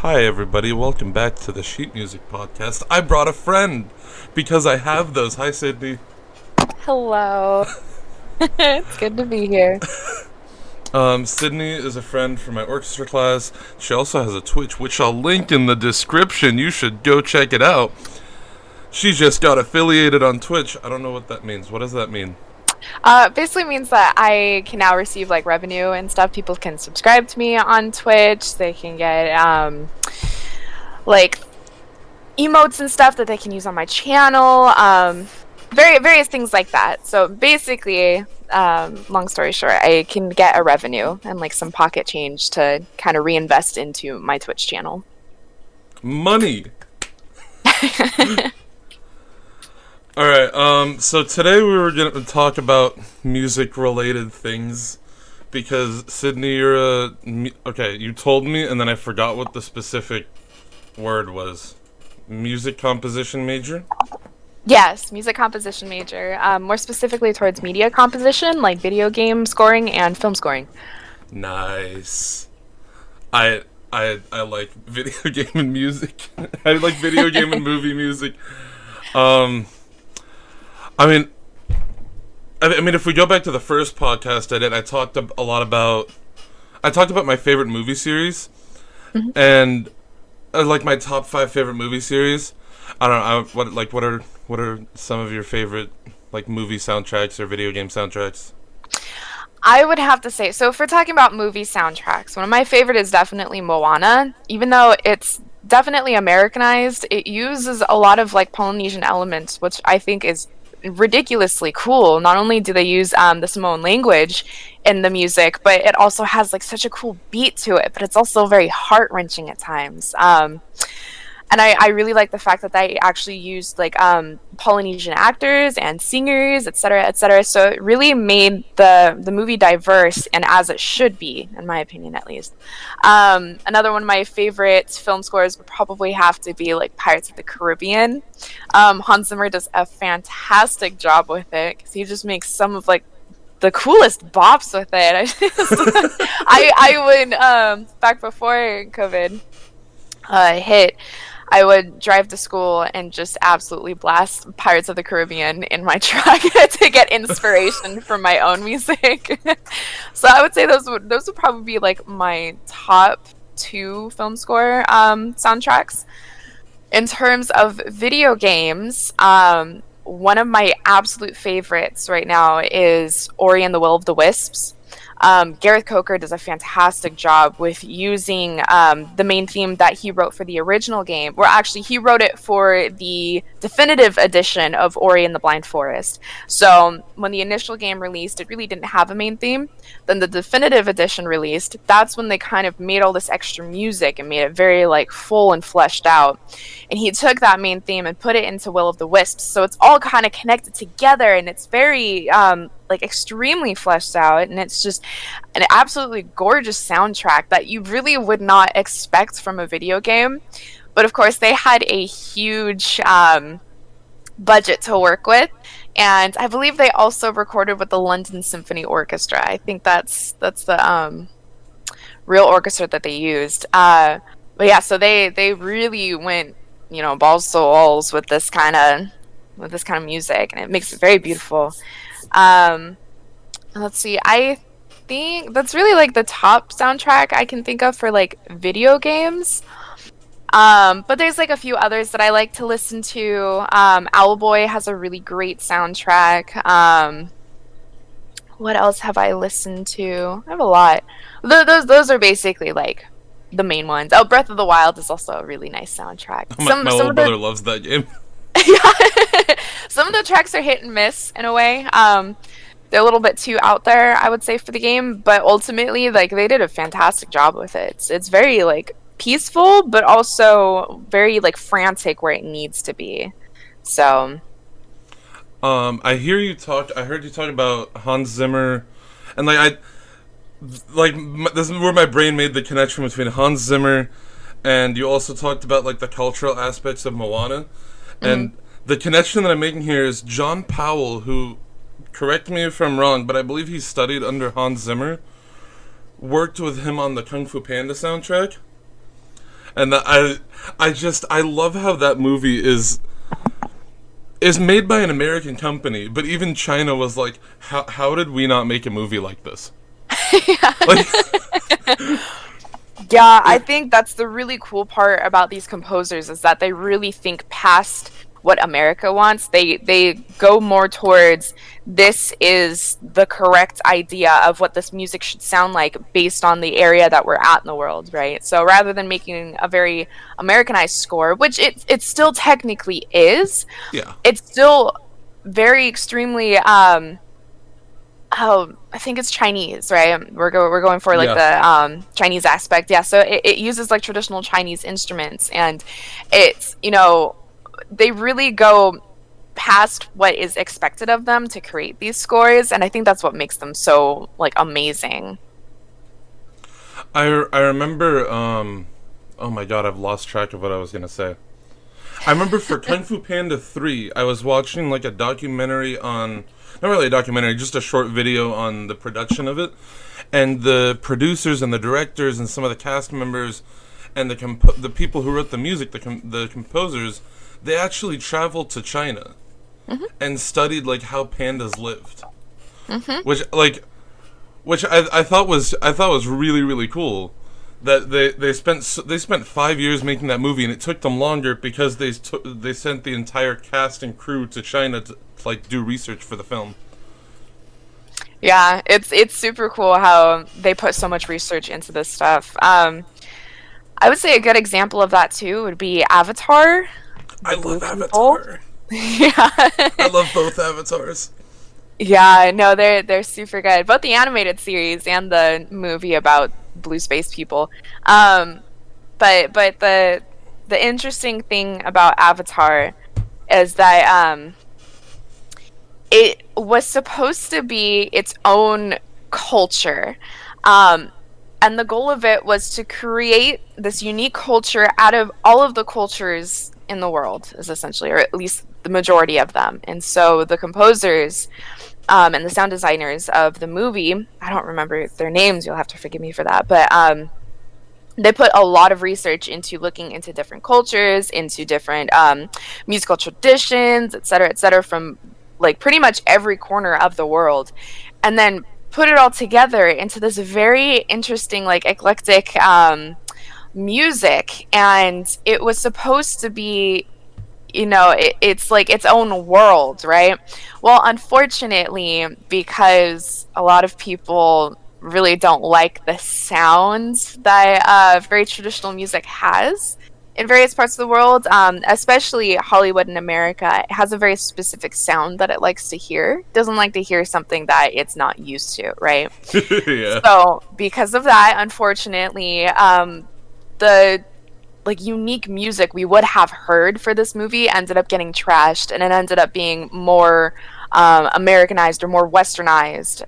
Hi, everybody. Welcome back to the Sheet Music Podcast. I brought a friend because I have those. Hi, Sydney. Hello. It's good to be here. Sydney is a friend from my orchestra class. She also has a Twitch, which I'll link in the description. You should go check it out. She just got affiliated on Twitch. I don't know what that means. What does that mean? Basically means that I can now receive like revenue and stuff. People can subscribe to me on Twitch. They can get like emotes and stuff that they can use on my channel. Various things like that. So basically, long story short, I can get a revenue and like some pocket change to kind of reinvest into my Twitch channel. Money. Alright, so today we were going to talk about music-related things, because, Sydney, okay, you told me, and then I forgot what the specific word was. Music composition major? Yes, music composition major. More specifically towards media composition, like video game scoring and film scoring. Nice. I like video game and music. I like video game and movie music. I mean, if we go back to the first podcast I did, I talked about my favorite movie series, and like my top 5 favorite movie series. I don't know. What are some of your favorite like movie soundtracks or video game soundtracks? I would have to say, so if we're talking about movie soundtracks, one of my favorite is definitely Moana. Even though it's definitely Americanized, it uses a lot of like Polynesian elements, which I think is ridiculously cool. Not only do they use the Samoan language in the music, but it also has like such a cool beat to it, but it's also very heart-wrenching at times. And I really like the fact that they actually used like Polynesian actors and singers, etc., etc. So it really made the movie diverse and as it should be, in my opinion, at least. Another one of my favorite film scores would probably have to be like Pirates of the Caribbean. Hans Zimmer does a fantastic job with it because he just makes some of like the coolest bops with it. I would back before COVID hit, I would drive to school and just absolutely blast Pirates of the Caribbean in my truck to get inspiration for my own music. So I would say those would probably be like my top 2 film score soundtracks. In terms of video games, one of my absolute favorites right now is Ori and the Will of the Wisps. Gareth Coker does a fantastic job with using the main theme that he wrote for the original game. Or actually, he wrote it for the definitive edition of Ori and the Blind Forest. So when the initial game released, it really didn't have a main theme. Then the definitive edition released. That's when they kind of made all this extra music and made it very like full and fleshed out. And he took that main theme and put it into Will of the Wisps. So it's all kind of connected together, and it's very like extremely fleshed out, and it's just an absolutely gorgeous soundtrack that you really would not expect from a video game. But of course, they had a huge budget to work with, and I believe they also recorded with the London Symphony Orchestra. I think that's the real orchestra that they used. But yeah, so they really went, balls to walls with this kind of music, and it makes it very beautiful. Let's see. I think that's really like the top soundtrack I can think of for like video games. But there's like a few others that I like to listen to. Owlboy has a really great soundtrack. What else have I listened to? I have a lot. Those are basically like the main ones. Oh, Breath of the Wild is also a really nice soundtrack. My little brother loves that game. Yeah. Some of the tracks are hit and miss in a way. They're a little bit too out there, I would say, for the game, but ultimately, like, they did a fantastic job with it. It's very like peaceful, but also very like frantic where it needs to be. So, I heard you talk about Hans Zimmer, and this is where my brain made the connection between Hans Zimmer, and you also talked about like the cultural aspects of Moana. And the connection that I'm making here is John Powell, who, correct me if I'm wrong, but I believe he studied under Hans Zimmer, worked with him on the Kung Fu Panda soundtrack. And I love how that movie is made by an American company, but even China was like, how did we not make a movie like this? Like, Yeah, I think that's the really cool part about these composers is that they really think past what America wants. They go more towards this is the correct idea of what this music should sound like based on the area that we're at in the world, right? So rather than making a very Americanized score, which it still technically is, yeah, it's still very extremely oh, I think it's Chinese, right? We're going for like yeah. the Chinese aspect, yeah. So it uses like traditional Chinese instruments, and it's they really go past what is expected of them to create these scores, and I think that's what makes them so like amazing. I remember. Oh my god, I've lost track of what I was gonna say. I remember for Kung Fu Panda 3, I was watching like a documentary on, not really a documentary, just a short video on the production of it. And the producers and the directors and some of the cast members and the people who wrote the music, the composers, they actually traveled to China and studied like how pandas lived. Which I thought was really really cool. That they spent 5 years making that movie, and it took them longer because they sent the entire cast and crew to China to like do research for the film. Yeah, it's super cool how they put so much research into this stuff. I would say a good example of that too would be Avatar. I The Blue love People. Avatar. Yeah. I love both Avatars. Yeah, no, they're super good. Both the animated series and the movie about blue space people. But the interesting thing about Avatar is that it was supposed to be its own culture. And the goal of it was to create this unique culture out of all of the cultures in the world, is essentially, or at least the majority of them. And so the composers and the sound designers of the movie, I don't remember their names, you'll have to forgive me for that, but they put a lot of research into looking into different cultures, into different musical traditions, et cetera, from like pretty much every corner of the world, and then put it all together into this very interesting, like eclectic music. And it was supposed to be, it's like its own world, right? Well, unfortunately, because a lot of people really don't like the sounds that very traditional music has in various parts of the world, especially Hollywood in America, it has a very specific sound that it likes to hear. It doesn't like to hear something that it's not used to, right? Yeah. So because of that, unfortunately, the like unique music we would have heard for this movie ended up getting trashed, and it ended up being more Americanized or more westernized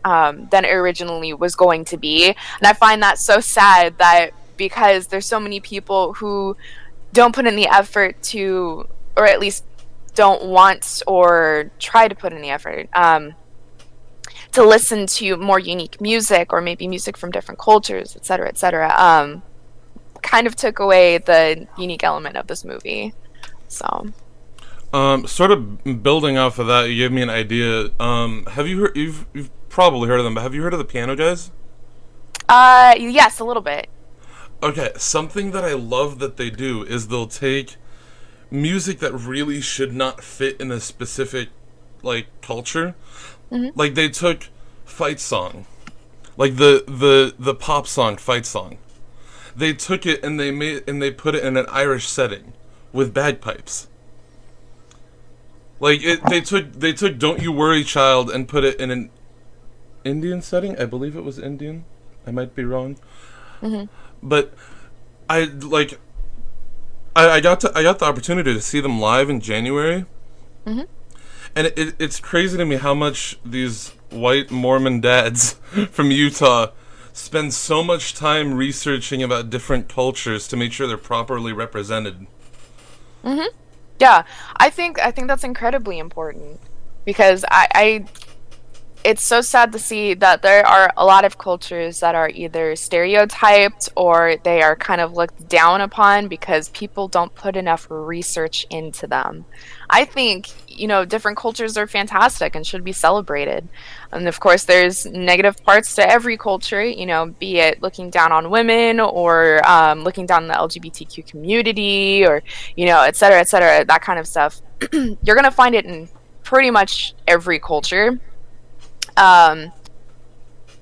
than it originally was going to be. And I find that so sad, that because there's so many people who don't put in the effort to, or at least don't want or try to put in the effort to listen to more unique music, or maybe music from different cultures, et cetera, kind of took away the unique element of this movie. So Sort of building off of that, you gave me an idea. Have you heard? You've probably heard of them, but have you heard of the Piano Guys? yes, a little bit. Okay, something that I love that they do is they'll take music that really should not fit in a specific like culture. Like they took Fight Song, like the pop song Fight Song. They took it and they put it in an Irish setting with bagpipes. Like they took Don't You Worry Child and put it in an Indian setting. I believe it was Indian. I might be wrong. But I got the opportunity to see them live in January. And it's crazy to me how much these white Mormon dads from Utah spend so much time researching about different cultures to make sure they're properly represented. Yeah, I think that's incredibly important, because it's so sad to see that there are a lot of cultures that are either stereotyped or they are kind of looked down upon because people don't put enough research into them. I think, different cultures are fantastic and should be celebrated. And of course, there's negative parts to every culture, be it looking down on women or looking down on the LGBTQ community or, et cetera, that kind of stuff. You're going to find it in pretty much every culture,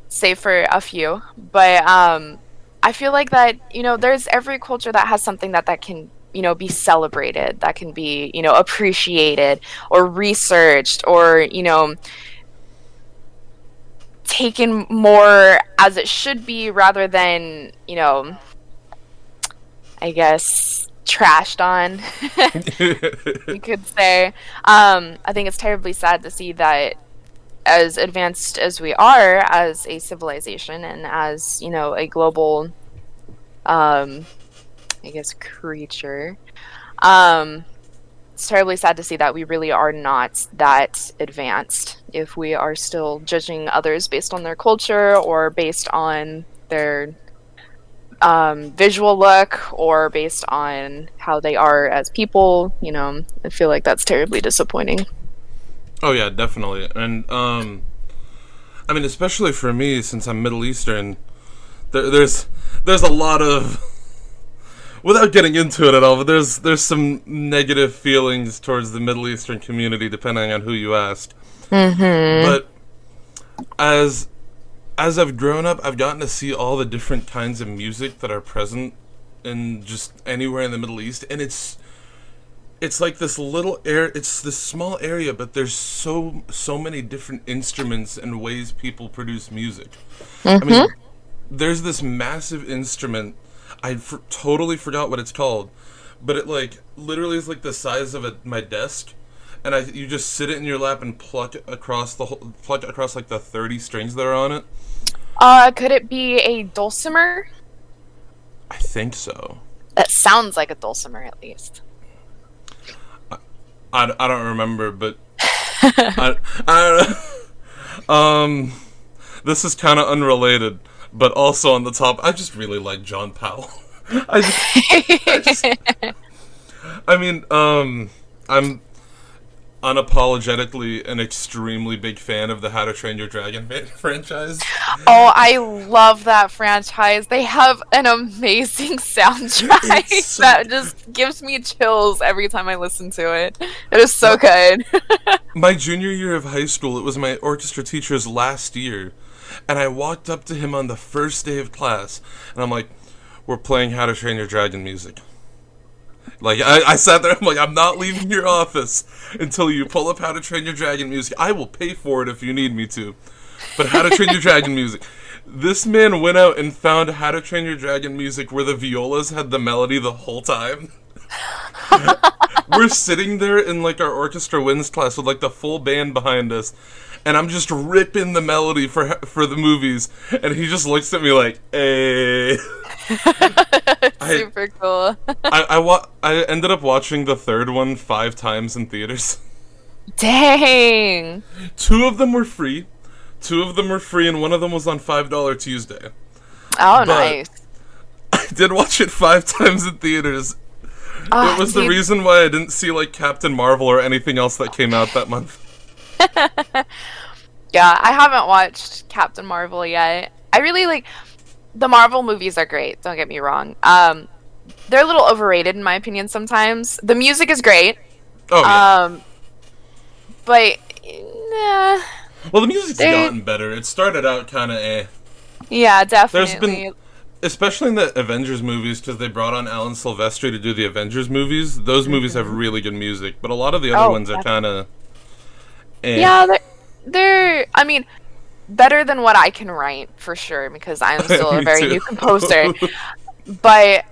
save for a few. But I feel like that, there's every culture that has something that can, be celebrated, that can be, appreciated or researched or, taken more as it should be rather than, I guess, trashed on, you could say. I think it's terribly sad to see that as advanced as we are as a civilization and as, a global, I guess, creature, it's terribly sad to see that we really are not that advanced if we are still judging others based on their culture or based on their visual look or based on how they are as people. I feel like that's terribly disappointing. Oh yeah, definitely. And I mean, especially for me, since I'm Middle Eastern, there's a lot of, without getting into it at all, but there's some negative feelings towards the Middle Eastern community, depending on who you ask. Mm-hmm. But as I've grown up, I've gotten to see all the different kinds of music that are present in just anywhere in the Middle East, and it's like this little it's this small area, but there's so many different instruments and ways people produce music. Mm-hmm. I mean, there's this massive instrument. Totally forgot what it's called, but it literally is the size of my desk, and you just sit it in your lap and pluck across the 30 strings that are on it. Could it be a dulcimer? I think so. That sounds like a dulcimer, at least. I don't remember, but I don't know. This is kind of unrelated, but also on the top, I just really like John Powell. I'm unapologetically an extremely big fan of the How to Train Your Dragon franchise. Oh, I love that franchise. They have an amazing soundtrack that just gives me chills every time I listen to it. It is so good. My junior year of high school, it was my orchestra teacher's last year, and I walked up to him on the first day of class, and I'm like, we're playing How to Train Your Dragon music. I sat there, I'm like, I'm not leaving your office until you pull up How to Train Your Dragon music. I will pay for it if you need me to. But How to Train Your Dragon music. This man went out and found How to Train Your Dragon music where the violas had the melody the whole time. We're sitting there in our orchestra winds class with the full band behind us, and I'm just ripping the melody for the movies, and he just looks at me like, hey. Super cool. I ended up watching the third one 5 times in theaters. Dang. 2 of them were free, and one of them was on $5 Tuesday. Oh, but nice. I did watch it 5 times in theaters. It was the reason why I didn't see Captain Marvel or anything else that came out that month. Yeah, I haven't watched Captain Marvel yet. I really the Marvel movies are great, don't get me wrong. They're a little overrated in my opinion sometimes. The music is great. Oh yeah. But nah. Well, the music's gotten better. It started out kind of eh. Yeah, definitely. There's been, especially in the Avengers movies, because they brought on Alan Silvestri to do the Avengers movies. Those movies have really good music, but a lot of the other ones are kind of eh. Yeah, they're I mean, better than what I can write for sure, because I'm still a very new composer. But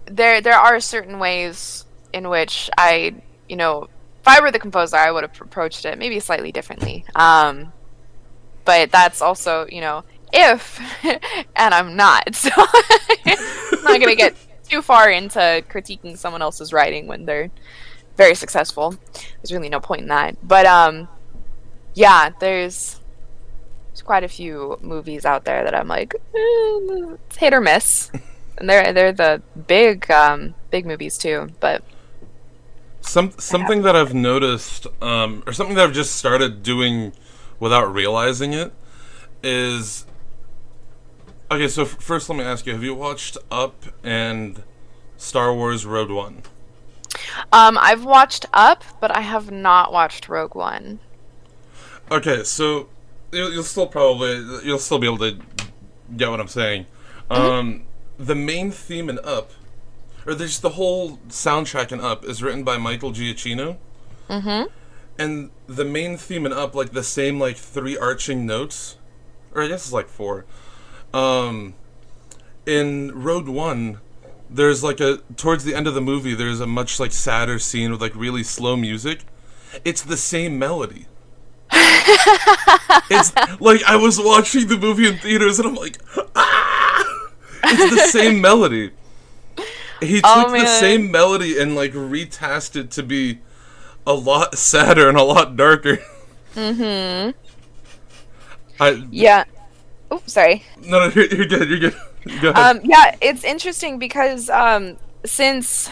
there are certain ways in which I, if I were the composer, I would have approached it maybe slightly differently. But that's also, if, and I'm not, so I'm not gonna get too far into critiquing someone else's writing when they're very successful. There's really no point in that. But yeah, there's quite a few movies out there that I'm like, it's hit or miss, and they're the big movies too. But something that I've noticed, or something that I've just started doing without realizing it, is okay. So first, let me ask you: have you watched Up and Star Wars Rogue One? I've watched Up, but I have not watched Rogue One. Okay, so you'll still be able to get what I'm saying. The main theme in Up, or there's the whole soundtrack in Up, is written by Michael Giacchino. And the main theme in Up, like the same like 3 arching notes, or I guess it's like 4. In Rogue One, there's like towards the end of the movie, there's a much like sadder scene with like really slow music. It's the same melody. It's like I was watching the movie in theaters and I'm like, ah! It's the same melody. He took the same melody and like retasked it to be a lot sadder and a lot darker. Yeah. Oh, sorry. No, you're good. You're good. Go ahead. Yeah, it's interesting because since,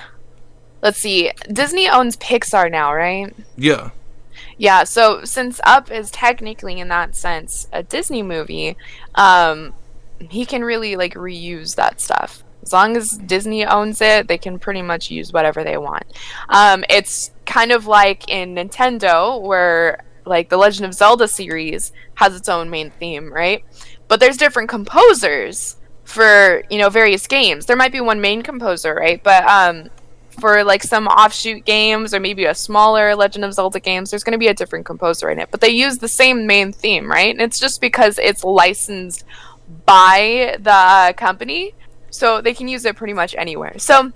let's see, Disney owns Pixar now, right? Yeah. Yeah, so since Up is technically in that sense a Disney movie, he can really like reuse that stuff. As long as Disney owns it, they can pretty much use whatever they want. It's kind of like in Nintendo, where like the Legend of Zelda series has its own main theme, right? But there's different composers for, various games. There might be one main composer, right? But for like some offshoot games or maybe a smaller Legend of Zelda games, there's going to be a different composer in it. But they use the same main theme, right? And it's just because it's licensed by the company, so they can use it pretty much anywhere. So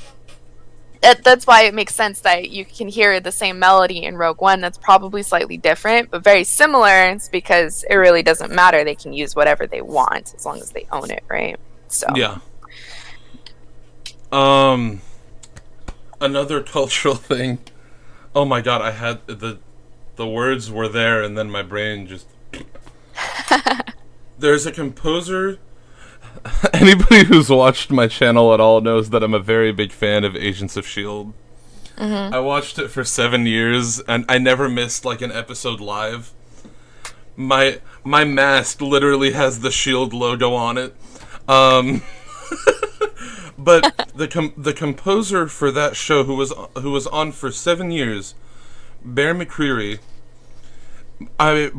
that's why it makes sense that you can hear the same melody in Rogue One that's probably slightly different, but very similar. It's because it really doesn't matter. They can use whatever they want as long as they own it, right? So yeah. Another cultural thing. Oh my god, I had the words were there and then my brain just There's a composer. Anybody who's watched my channel at all knows that I'm a very big fan of Agents of S.H.I.E.L.D. I watched it for 7 years and I never missed like an episode live. My mask literally has the S.H.I.E.L.D. logo on it. But the composer for that show, who was on for 7 years, Bear McCreary. My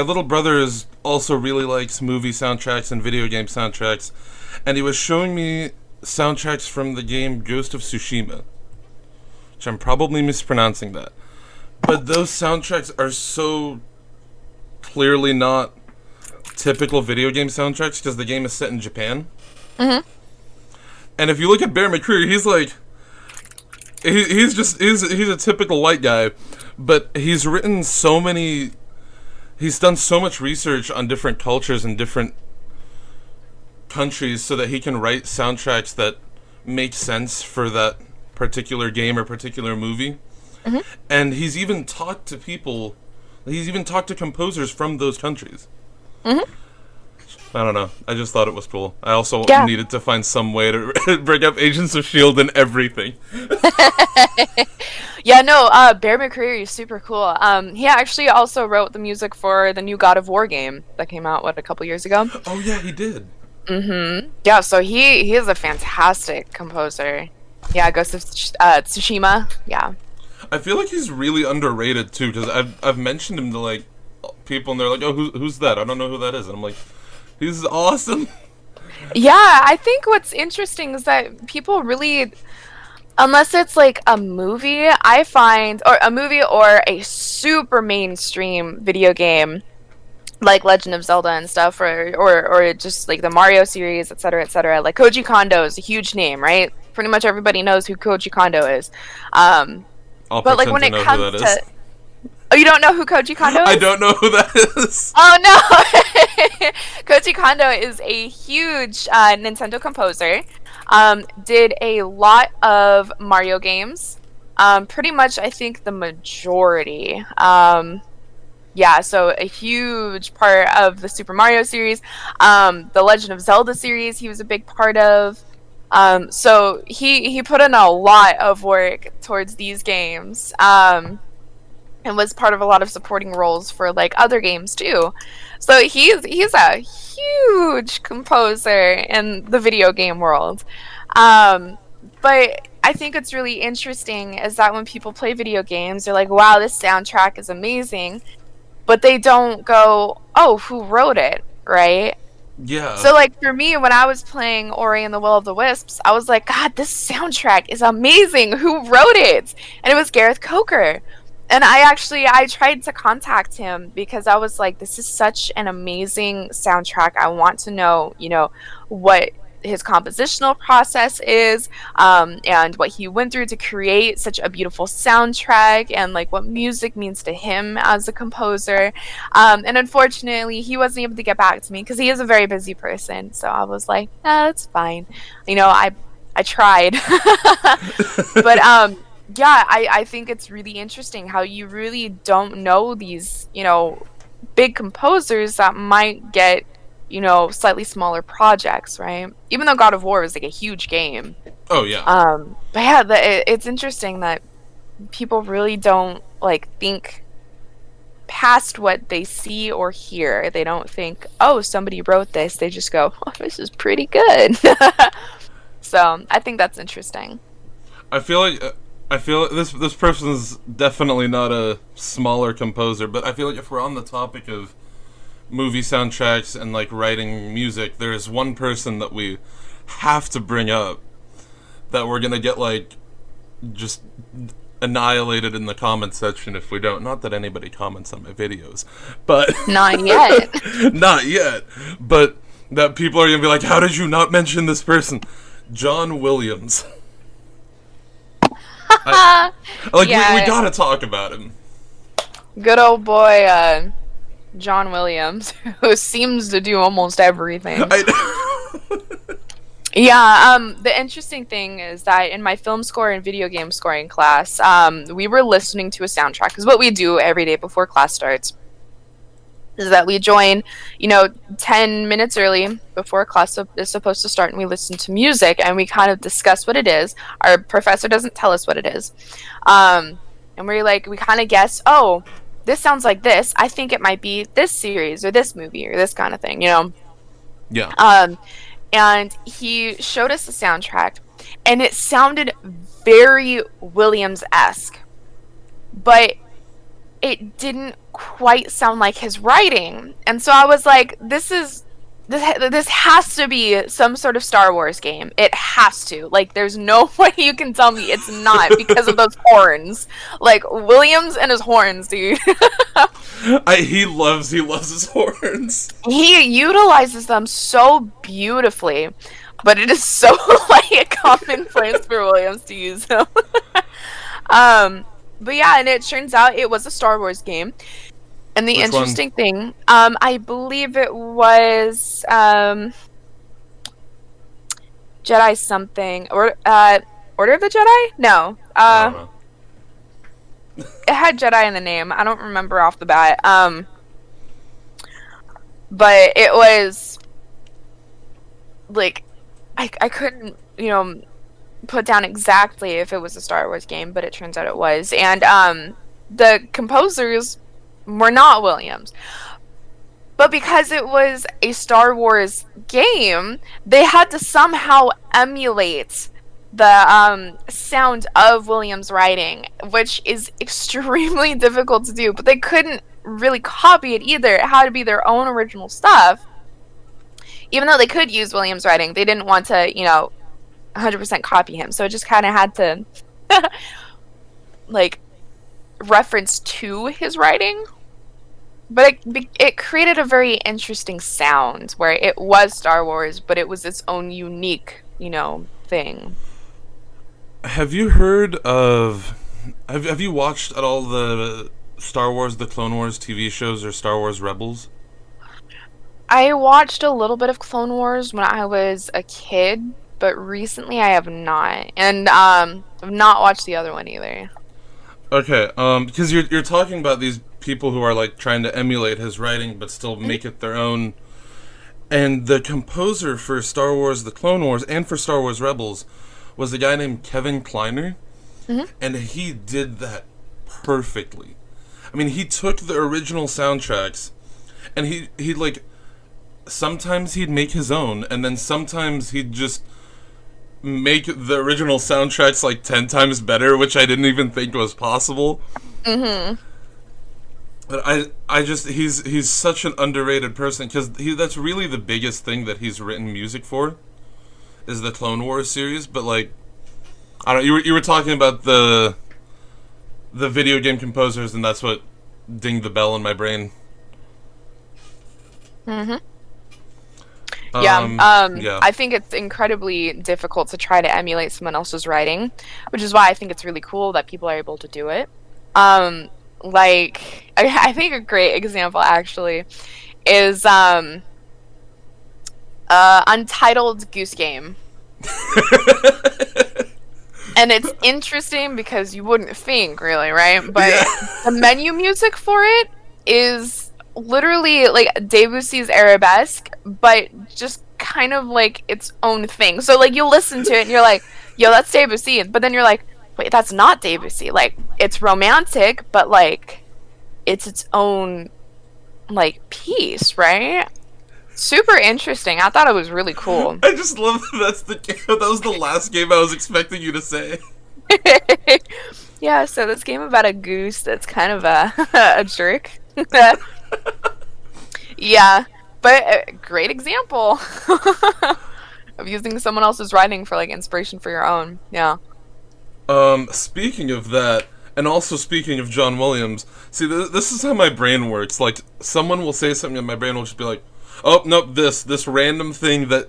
little brother also really likes movie soundtracks and video game soundtracks, and he was showing me soundtracks from the game Ghost of Tsushima, which I'm probably mispronouncing that. But those soundtracks are so clearly not typical video game soundtracks because the game is set in Japan. And if you look at Bear McCreary, he's like, he's a typical white guy, but he's done so much research on different cultures and different countries so that he can write soundtracks that make sense for that particular game or particular movie. And he's even talked to composers from those countries. I don't know. I just thought it was cool. I also needed to find some way to bring up Agents of S.H.I.E.L.D. and everything. Yeah, no, Bear McCreary is super cool. He actually also wrote the music for the new God of War game that came out, a couple years ago? Oh, yeah, he did. Yeah, so he is a fantastic composer. Yeah, Ghost of Tsushima, yeah. I feel like he's really underrated, too, because I've mentioned him to, like, people, and they're like, oh, who's that? I don't know who that is. And I'm like, he's awesome. Yeah, I think what's interesting is that people really, unless it's like a movie, I find, or a movie or a super mainstream video game, like Legend of Zelda and stuff, or just like the Mario series, etc., etc. Like Koji Kondo is a huge name, right? Pretty much everybody knows who Koji Kondo is. But like when it comes to, oh, you don't know who Koji Kondo is? I don't know who that is. Oh no! Koji Kondo is a huge Nintendo composer. Did a lot of Mario games. Pretty much, I think the majority. Yeah, so a huge part of the Super Mario series, the Legend of Zelda series, he was a big part of. So he put in a lot of work towards these games, and was part of a lot of supporting roles for like other games too. So he's a huge composer in the video game world. Um, but I think it's really interesting is that when people play video games, they're like, "Wow, this soundtrack is amazing." But they don't go, "Oh, who wrote it?" Right? Yeah. So, like, for me, when I was playing Ori and the Will of the Wisps, I was like, God, this soundtrack is amazing. Who wrote it? And it was Gareth Coker. And I tried to contact him because I was like, this is such an amazing soundtrack. I want to know, what his compositional process is, and what he went through to create such a beautiful soundtrack, and like what music means to him as a composer. And unfortunately, he wasn't able to get back to me because he is a very busy person. So I was like, that's fine. I tried. But yeah, I think it's really interesting how you really don't know these, big composers that might get, slightly smaller projects, right? Even though God of War is like a huge game. Oh yeah. But yeah, it's interesting that people really don't like think past what they see or hear. They don't think, oh, somebody wrote this. They just go, oh, this is pretty good. So I think that's interesting. I feel like this person's definitely not a smaller composer, but I feel like if we're on the topic of movie soundtracks and like writing music, there's one person that we have to bring up that we're gonna get like just annihilated in the comment section if we don't. Not that anybody comments on my videos, but Not yet. not yet. But that people are gonna be like, how did you not mention this person? John Williams. Yeah. we gotta talk about him. Good old boy, John Williams, who seems to do almost everything. Yeah, the interesting thing is that in my film score and video game scoring class, we were listening to a soundtrack, because what we do every day before class starts is that we join, 10 minutes early before class is supposed to start, and we listen to music, and we kind of discuss what it is. Our professor doesn't tell us what it is. And we kind of guess, oh, this sounds like this. I think it might be this series or this movie or this kind of thing, Yeah. And he showed us the soundtrack, and it sounded very Williams-esque, but it didn't quite sound like his writing. And so I was like, this has to be some sort of Star Wars game. It has to. Like, there's no way you can tell me it's not because of those horns. Like, Williams and his horns, dude. He loves his horns. He utilizes them so beautifully, but it is so like a commonplace for Williams to use them. But yeah, and it turns out it was a Star Wars game. And the Which interesting thing, I believe it was Jedi something, or Order of the Jedi? No, I don't know. it had Jedi in the name. I don't remember off the bat. But it was like I couldn't, put down exactly if it was a Star Wars game, but it turns out it was. And the composers were not Williams. But because it was a Star Wars game, they had to somehow emulate the sound of Williams' writing, which is extremely difficult to do. But they couldn't really copy it either. It had to be their own original stuff. Even though they could use Williams' writing, they didn't want to, 100% copy him. So it just kind of had to, like, reference to his writing. But it created a very interesting sound where it was Star Wars, but it was its own unique, thing. Have you heard of... Have you watched at all the Star Wars, the Clone Wars TV shows or Star Wars Rebels? I watched a little bit of Clone Wars when I was a kid, but recently I have not. And I've not watched the other one either. Okay, because you're talking about these people who are like trying to emulate his writing but still make it their own. And the composer for Star Wars The Clone Wars and for Star Wars Rebels was a guy named Kevin Kleiner. And he did that perfectly. I mean, he took the original soundtracks and he like, sometimes he'd make his own, and then sometimes he'd just make the original soundtracks like 10 times better, which I didn't even think was possible. But I just, he's such an underrated person, because that's really the biggest thing that he's written music for, is the Clone Wars series. But like, I don't, you were talking about the video game composers, and that's what dinged the bell in my brain. I think it's incredibly difficult to try to emulate someone else's writing, which is why I think it's really cool that people are able to do it. Like, I think a great example actually is Untitled Goose Game. And it's interesting because you wouldn't think, really, right? But the menu music for it is literally like Debussy's Arabesque, but just kind of like its own thing. So like, you'll listen to it and you're like, yo, that's Debussy. But then you're like, wait, that's not Debussy. Like, it's romantic, but like, it's its own like piece, right? Super interesting. I thought it was really cool. I just love that that's the game. That was the last game I was expecting you to say. Yeah, so this game about a goose that's kind of a jerk. Yeah, but a great example of using someone else's writing for like inspiration for your own. Yeah. Speaking of that, and also speaking of John Williams, see, this is how my brain works. Like, someone will say something and my brain will just be like, oh, nope, this random thing that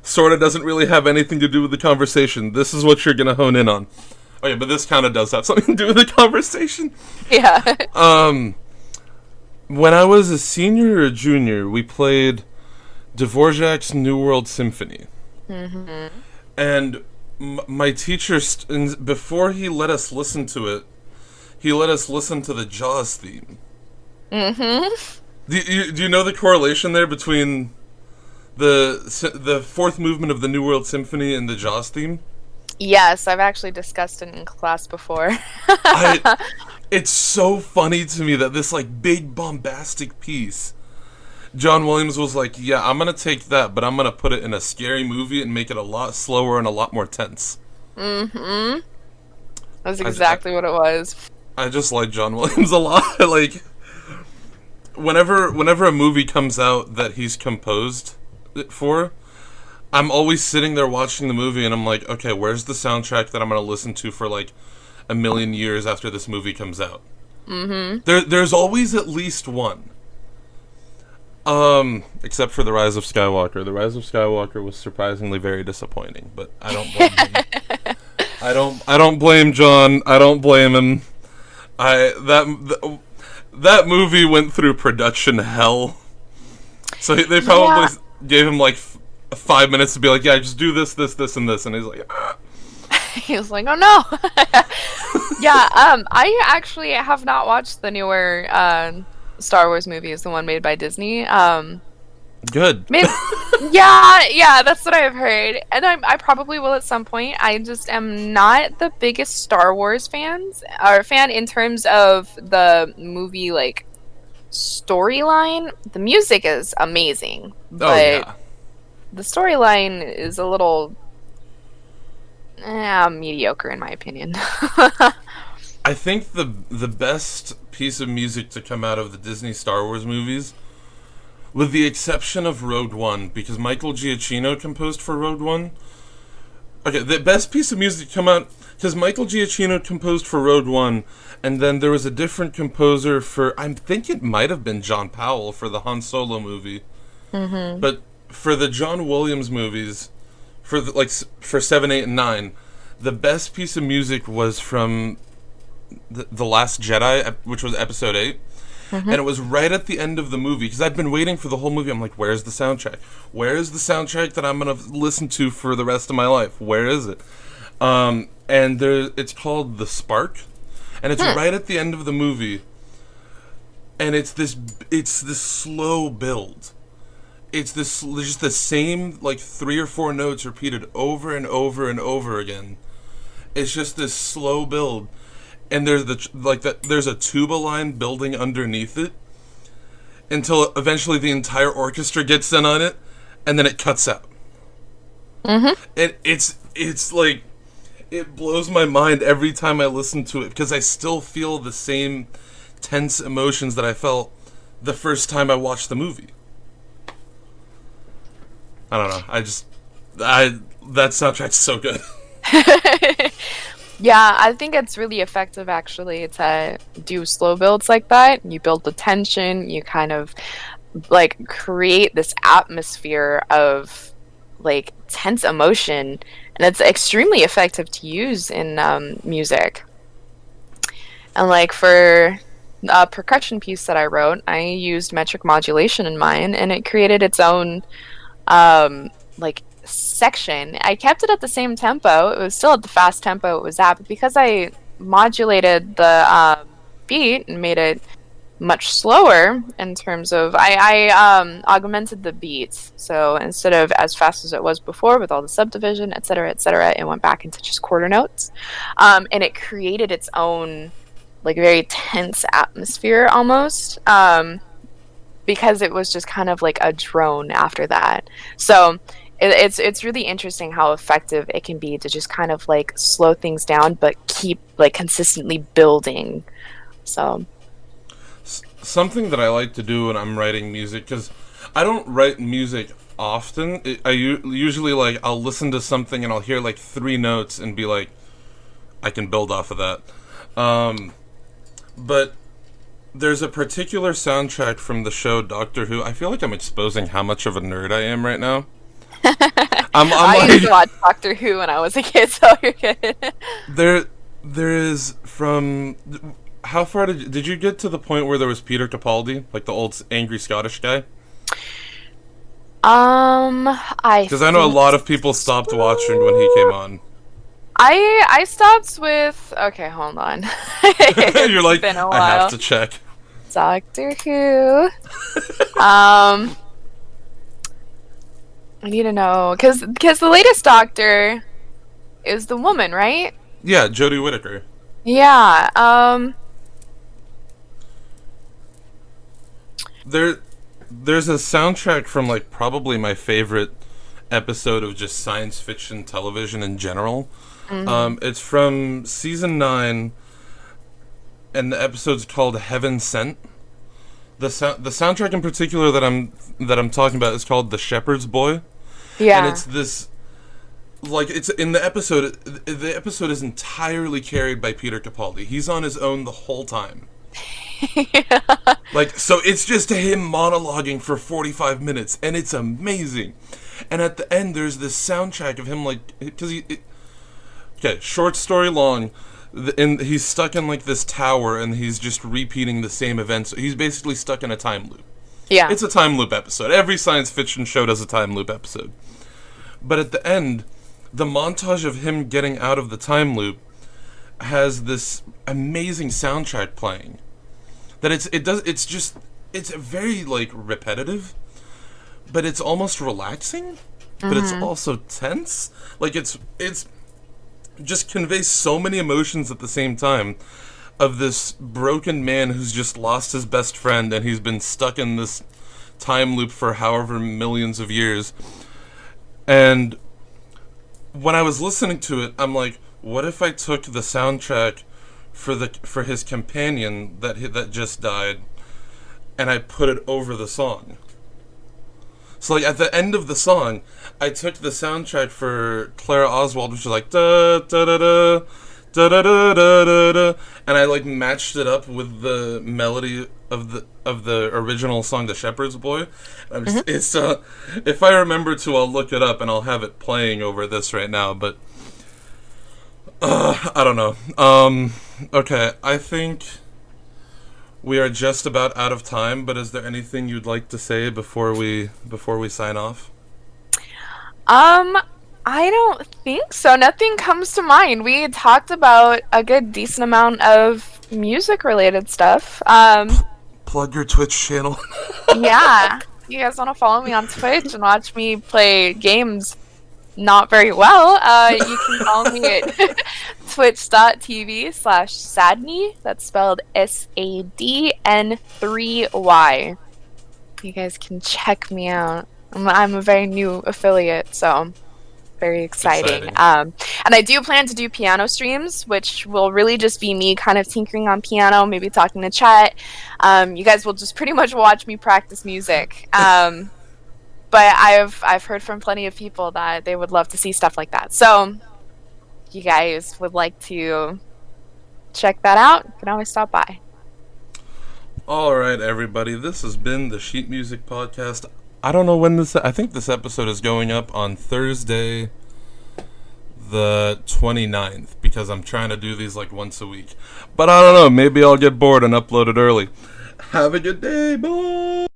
sort of doesn't really have anything to do with the conversation. This is what you're going to hone in on. Oh yeah, but this kind of does have something to do with the conversation. Yeah. When I was a senior or a junior, we played Dvorak's New World Symphony. And my teacher, before he let us listen to it, he let us listen to the Jaws theme. Do you know the correlation there between the fourth movement of the New World Symphony and the Jaws theme? Yes, I've actually discussed it in class before. It's so funny to me that this like big bombastic piece, John Williams was like, yeah, I'm gonna take that, but I'm gonna put it in a scary movie and make it a lot slower and a lot more tense. That's exactly what it was. I just like John Williams a lot. Like, whenever a movie comes out that he's composed it for, I'm always sitting there watching the movie and I'm like, okay, where's the soundtrack that I'm going to listen to for like a million years after this movie comes out? There's always at least one. Except for The Rise of Skywalker. The Rise of Skywalker was surprisingly very disappointing, but I don't blame him. I don't blame John. I don't blame him. That movie went through production hell. So they probably gave him like 5 minutes to be like, yeah, just do this, and this, and he's like, ah. He was like, oh no. Yeah, I actually have not watched the newer Star Wars movies, the one made by Disney. Good. Yeah, that's what I've heard, and I probably will at some point. I just am not the biggest Star Wars fan in terms of the movie like storyline. The music is amazing, but the storyline is a little mediocre in my opinion. I think the best piece of music to come out of the Disney Star Wars movies, with the exception of Rogue One, because Michael Giacchino composed for Rogue One. Okay, the best piece of music to come out, because Michael Giacchino composed for Rogue One, and then there was a different composer for, I think it might have been John Powell for the Han Solo movie. But for the John Williams movies, for 7, 8, and 9, the best piece of music was from the Last Jedi, which was Episode 8. And it was right at the end of the movie, because I'd been waiting for the whole movie. I'm like, where's the soundtrack? Where is the soundtrack that I'm going to listen to for the rest of my life? Where is it? And it's called The Spark, and it's right at the end of the movie. and it's this slow build. It's this just the same like 3 or 4 notes repeated over and over and over again. It's just this slow build, and there's a tuba line building underneath it until eventually the entire orchestra gets in on it, and then it cuts out. Mm-hmm. And it's like it blows my mind every time I listen to it because I still feel the same tense emotions that I felt the first time I watched the movie. I don't know. That soundtrack's so good. Yeah, I think it's really effective actually to do slow builds like that. You build the tension, you kind of like create this atmosphere of like tense emotion, and it's extremely effective to use in music. And like for a percussion piece that I wrote, I used metric modulation in mine, and it created its own like section. I kept it at the same tempo. It was still at the fast tempo it was at, but because I modulated the beat and made it much slower in terms of I augmented the beats. So instead of as fast as it was before with all the subdivision, etc., it went back into just quarter notes, and it created its own like very tense atmosphere almost. Because it was just kind of like a drone after that. So it's really interesting how effective it can be to just kind of like slow things down, but keep like consistently building. So Something that I like to do when I'm writing music, because I don't write music often. Usually like I'll listen to something and I'll hear like 3 notes and be like, I can build off of that. But there's a particular soundtrack from the show Doctor Who. I feel like I'm exposing how much of a nerd I am right now. I used to watch Doctor Who when I was a kid, so you're good. There is from. How far did you get to the point where there was Peter Capaldi, like the old angry Scottish guy? Because I know a lot of people stopped watching when he came on. I stopped with. Okay, hold on. You're like, been a while. I have to check. Doctor Who. I need to know because the latest Doctor is the woman, right? Yeah, Jodie Whittaker. Yeah. There's a soundtrack from like probably my favorite episode of just science fiction television in general. Mm-hmm. It's from season 9, and the episode's called Heaven Sent. The soundtrack in particular that I'm talking about is called The Shepherd's Boy. Yeah, and it's this like it's in the episode. The episode is entirely carried by Peter Capaldi. He's on his own the whole time. Yeah. Like, so it's just him monologuing for 45 minutes, and it's amazing. And at the end, there's this soundtrack of him, like, because okay, short story long, he's stuck in, like, this tower, and he's just repeating the same events. He's basically stuck in a time loop. Yeah. It's a time loop episode. Every science fiction show does a time loop episode. But at the end, the montage of him getting out of the time loop has this amazing soundtrack playing. That it's very like repetitive, but it's almost relaxing, but it's also tense. Like it's just conveys so many emotions at the same time of this broken man who's just lost his best friend and he's been stuck in this time loop for however millions of years. And when I was listening to it, I'm like, what if I took the soundtrack for his companion that just died, and I put it over the song. So like at the end of the song, I took the soundtrack for Clara Oswald, which is like da da da da da da da da da, and I like matched it up with the melody of the original song, The Shepherd's Boy. It's if I remember to, I'll look it up and I'll have it playing over this right now, but. I don't know. Okay, I think we are just about out of time, but is there anything you'd like to say before we sign off? I don't think so. Nothing comes to mind. We talked about a good decent amount of music related stuff. plug your Twitch channel. Yeah. You guys want to follow me on Twitch and watch me play games not very well, you can follow me at twitch.tv/sadn3y. That's spelled sadn3y. You guys can check me out. I'm a very new affiliate, so very exciting. And I do plan to do piano streams, which will really just be me kind of tinkering on piano, maybe talking to chat. You guys will just pretty much watch me practice music. But I've heard from plenty of people that they would love to see stuff like that. So if you guys would like to check that out, you can always stop by. Alright, everybody, this has been the Sheet Music Podcast. I don't know when I think this episode is going up on Thursday the 29th, because I'm trying to do these like once a week. But I don't know, maybe I'll get bored and upload it early. Have a good day, bye!